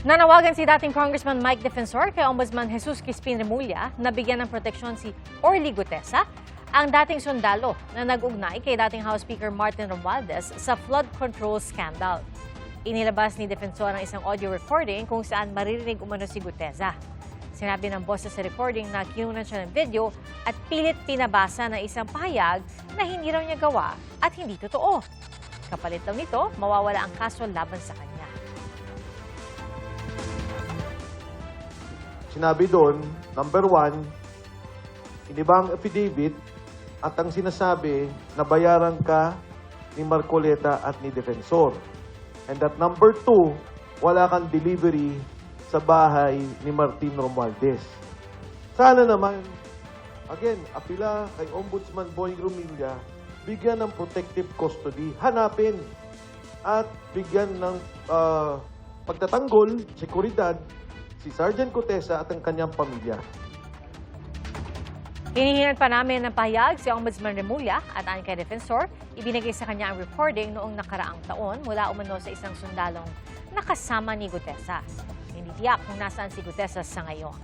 Nanawagan si dating Congressman Mike Defensor kay Ombudsman Jesus Crispin Remulla na bigyan ng proteksyon si Orly Gutesa, ang dating sundalo na nag-ugnay kay dating House Speaker Martin Romualdez sa flood control scandal. Inilabas ni Defensor ang isang audio recording kung saan maririnig umano si Gutesa. Sinabi ng boses sa recording na kinunan siya ng video at pilit pinabasa ng isang pahayag na hindi raw niya gawa at hindi totoo. Kapalit daw nito, mawawala ang kaso laban sa kanya. Sinabi doon, number 1, inibang affidavit at ang sinasabi na bayaran ka ni Marcoleta at ni Defensor. And that number 2, wala kang delivery sa bahay ni Martin Romualdez. Sana naman, again, apila kay Ombudsman Boying Remulla, bigyan ng protective custody, hanapin at bigyan ng pagtatanggol, seguridad, si Sergeant Gutesa at ang kanyang pamilya. Hinihingan pa namin ng pahayag si Ombudsman Remulla at ayon kay Defensor, ibinigay sa kanya ang recording noong nakaraang taon mula umano sa isang sundalong nakasama ni Gutesa. Hindi tiyak kung nasaan si Gutesa sa ngayon.